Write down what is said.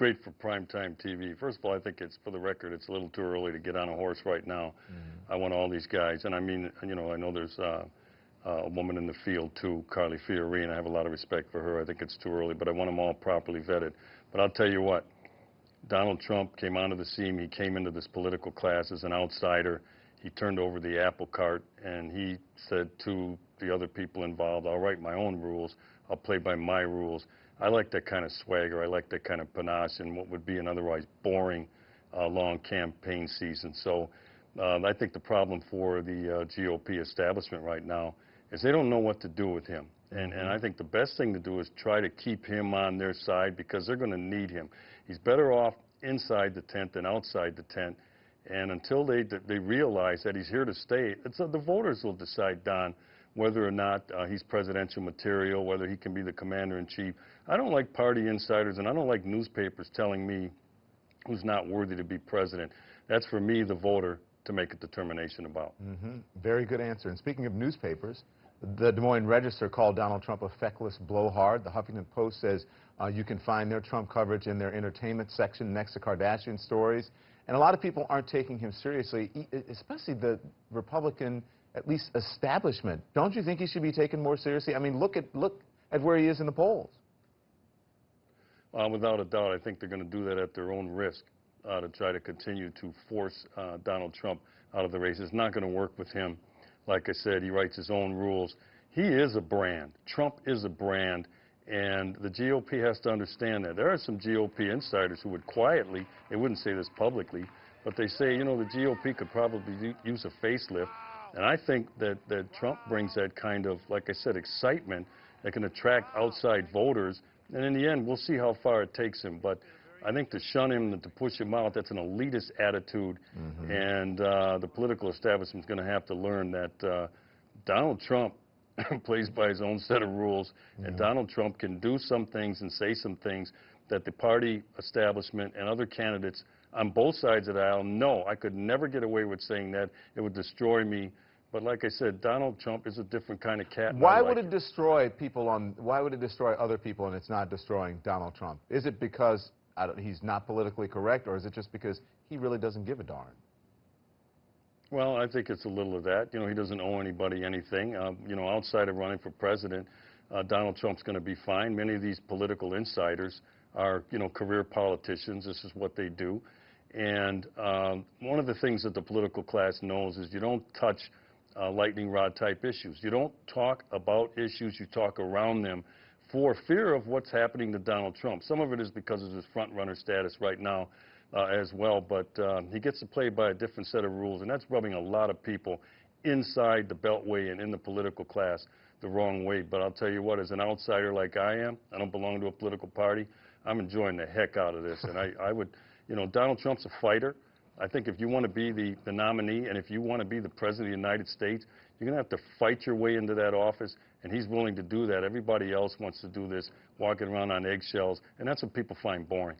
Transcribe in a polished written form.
great for primetime TV. First of all, I think it's, for the record, it's a little too early to get on a horse right now. I want all these guys. And I mean, you know, I know there's a woman in the field, too, Carly Fiorina. I have a lot of respect for her. I think it's too early, but I want them all properly vetted. But I'll tell you what, Donald Trump came onto the scene. He came into this political class as an outsider. He turned over the apple cart, and he said to the other people involved, I'll write my own rules. I'll play by my rules. I like that kind of swagger. I like that kind of panache in what would be an otherwise boring, long campaign season. So I think the problem for the GOP establishment right now is they don't know what to do with him. And I think the best thing to do is try to keep him on their side because they're going to need him. He's better off inside the tent than outside the tent. And until they realize that he's here to stay, the voters will decide, Don, whether or not he's presidential material, whether he can be the commander-in-chief. I don't like party insiders, and I don't like newspapers telling me who's not worthy to be president. That's for me, the voter, to make a determination about. Very good answer. And speaking of newspapers, the Des Moines Register called Donald Trump a feckless blowhard. The Huffington Post says you can find their Trump coverage in their entertainment section next to Kardashian stories. And a lot of people aren't taking him seriously, especially the Republican, at least establishment. Don't you think he should be taken more seriously? I mean, look at where he is in the polls. Without a doubt, I think they're going to do that at their own risk to try to continue to force Donald Trump out of the race. It's not going to work with him. Like I said, he writes his own rules. He is a brand. Trump is a brand. And the GOP has to understand that. There are some GOP insiders who would quietly, they wouldn't say this publicly, but they say, you know, the GOP could probably use a facelift. And I think that Trump brings that kind of, like I said, excitement that can attract outside voters. And in the end, we'll see how far it takes him. But I think to shun him and to push him out, that's an elitist attitude. And the political establishment is going to have to learn that Donald Trump plays by his own set of rules, and Donald Trump can do some things and say some things that the party establishment and other candidates on both sides of the aisle know. I could never get away with saying that. It would destroy me. But like I said, Donald Trump is a different kind of cat. Why would it destroy people why would it destroy other people and it's not destroying Donald Trump? Is it because he's not politically correct, or is it just because he really doesn't give a darn? Well, I think it's a little of that. You know, he doesn't owe anybody anything. You know, outside of running for president, Donald Trump's going to be fine. Many of these political insiders are, you know, career politicians. This is what they do. And one of the things that the political class knows is you don't touch lightning rod type issues. You don't talk about issues, you talk around them for fear of what's happening to Donald Trump. Some of it is because of his front-runner status right now. As well, but he gets to play by a different set of rules, and that's rubbing a lot of people inside the Beltway and in the political class the wrong way. But I'll tell you what, as an outsider like I am, I don't belong to a political party, I'm enjoying the heck out of this. And I would, you know, Donald Trump's a fighter. I think if you want to be the nominee and if you want to be the President of the United States, you're going to have to fight your way into that office, and he's willing to do that. Everybody else wants to do this, walking around on eggshells, and that's what people find boring.